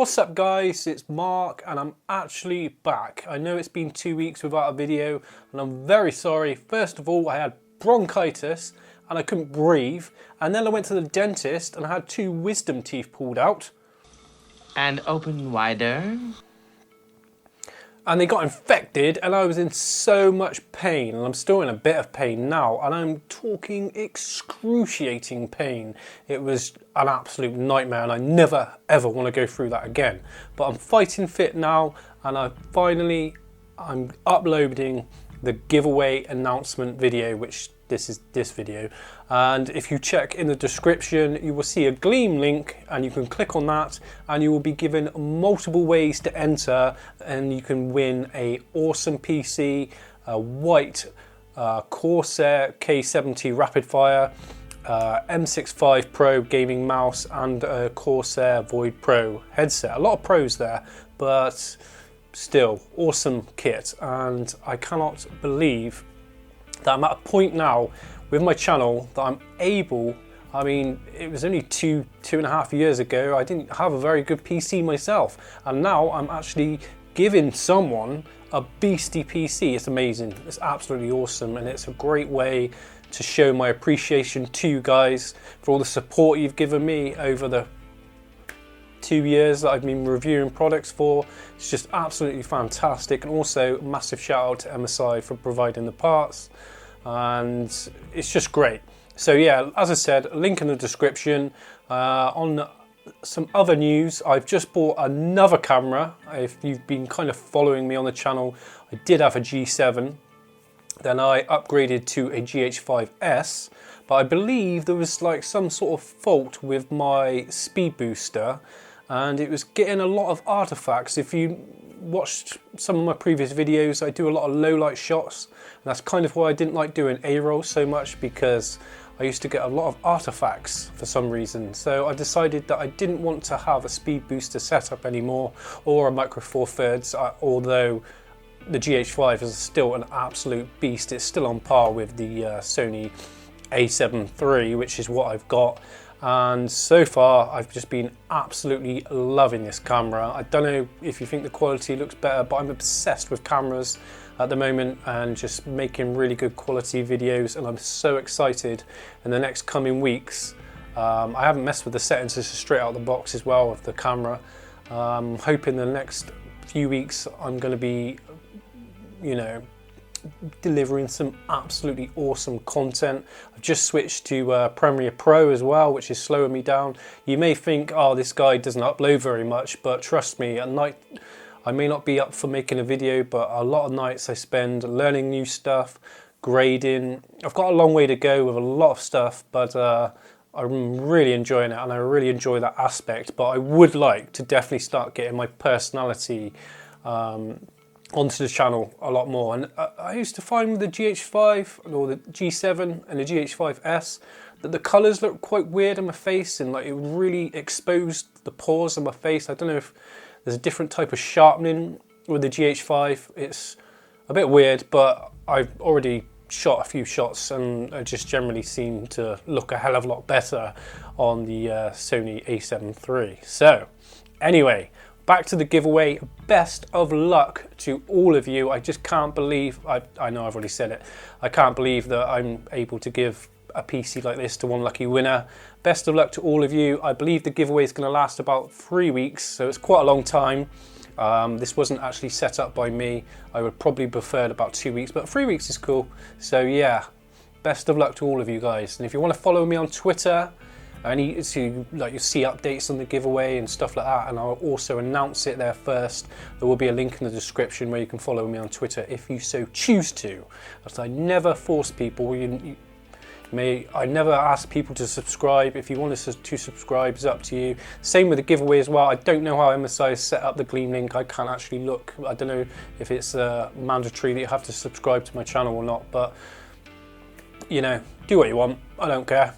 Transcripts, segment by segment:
What's up guys, it's Mark and I'm actually back. I know it's been 2 weeks without a video and I'm very sorry. First of all, I had bronchitis and I couldn't breathe, and then I went to the dentist and I had 2 wisdom teeth pulled out. And open wider. And they got infected and I was in so much pain, and I'm still in a bit of pain now, and I'm talking excruciating pain. It was an absolute nightmare and I never ever want to go through that again. But I'm fighting fit now, and I'm uploading the giveaway announcement video, which this is this video, and if you check in the description you will see a Gleam link and you can click on that and you will be given multiple ways to enter, and you can win a awesome PC, a white Corsair K70 Rapid Fire, M65 Pro gaming mouse, and a Corsair Void Pro headset. A lot of pros there, but still awesome kit. And I cannot believe that I'm at a point now with my channel that I'm able, I mean, it was only two and a half years ago, I didn't have a very good PC myself, and now I'm actually giving someone a beastie PC. It's amazing, it's absolutely awesome, and it's a great way to show my appreciation to you guys for all the support you've given me over the 2 years that I've been reviewing products for. It's just absolutely fantastic, and also massive shout out to MSI for providing the parts, and it's just great. So yeah, as I said, link in the description. On some other news, I've just bought another camera. If you've been kind of following me on the channel, I did have a G7, then I upgraded to a GH5S, but I believe there was like some sort of fault with my speed booster and it was getting a lot of artifacts. If you watched some of my previous videos, I do a lot of low light shots, and that's kind of why I didn't like doing A-roll so much, because I used to get a lot of artifacts for some reason. So I decided that I didn't want to have a speed booster setup anymore, or a micro four thirds, although the GH5 is still an absolute beast. It's still on par with the Sony A7 III, which is what I've got. And so far I've just been absolutely loving this camera. I don't know if you think the quality looks better, but I'm obsessed with cameras at the moment and just making really good quality videos, and I'm so excited in the next coming weeks. I haven't messed with the settings, this is straight out of the box as well of the camera. I'm hoping the next few weeks I'm going to be, you know, delivering some absolutely awesome content. I've just switched to Premiere Pro as well, which is slowing me down. You may think, oh, this guy doesn't upload very much, but trust me, at night I may not be up for making a video, but a lot of nights I spend learning new stuff, grading. I've got a long way to go with a lot of stuff, but I'm really enjoying it, and I really enjoy that aspect. But I would like to definitely start getting my personality onto the channel a lot more. And I used to find with the GH5 or the G7 and the GH5S that the colours look quite weird on my face, and like it really exposed the pores on my face. I don't know if there's a different type of sharpening with the GH5. It's a bit weird, but I've already shot a few shots and I just generally seem to look a hell of a lot better on the Sony A7 III. So anyway, back to the giveaway. Best of luck to all of you. I just can't believe, I know I've already said it, I can't believe that I'm able to give a PC like this to one lucky winner. Best of luck to all of you. I believe the giveaway is going to last about 3 weeks, so it's quite a long time. This wasn't actually set up by me. I would probably prefer about 2 weeks, but 3 weeks is cool. So yeah, best of luck to all of you guys. And if you want to follow me on Twitter, you'll see updates on the giveaway and stuff like that, and I'll also announce it there first. There will be a link in the description where you can follow me on Twitter if you so choose to. As I never force people, I never ask people to subscribe. If you want us to subscribe, it's up to you. Same with the giveaway as well. I don't know how MSI has set up the Gleam link. I can't actually look. I don't know if it's mandatory that you have to subscribe to my channel or not, but you know, do what you want. I don't care.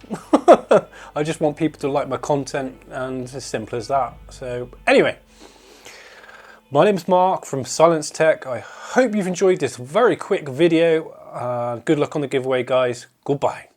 I just want people to like my content, and it's as simple as that. So anyway, my name's Mark from SilencedTech. I hope you've enjoyed this very quick video. Good luck on the giveaway, guys. Goodbye.